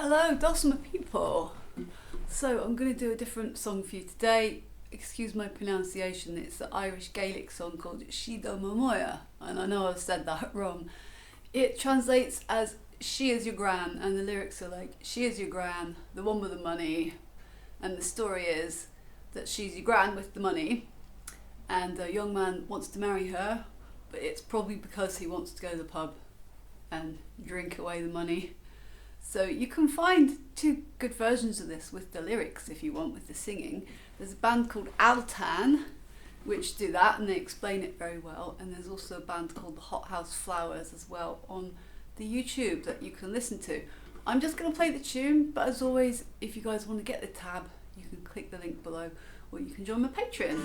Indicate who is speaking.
Speaker 1: Hello, Dulcimer people. So I'm going to do a different song for you today. Excuse my pronunciation, it's the Irish Gaelic song called Shido Mamoya, and I know I've said that wrong. It translates as she is your gran, and the lyrics are like, she is your gran, the one with the money, and the story is that she's your gran with the money, and a young man wants to marry her, but it's probably because he wants to go to the pub and drink away the money. So you can find two good versions of this with the lyrics if you want, with the singing. There's a band called Altan which do that and they explain it very well, and there's also a band called the Hothouse Flowers as well on the YouTube that you can listen to. I'm just going to play the tune, but as always, if you guys want to get the tab, you can click the link below, or you can join my Patreon.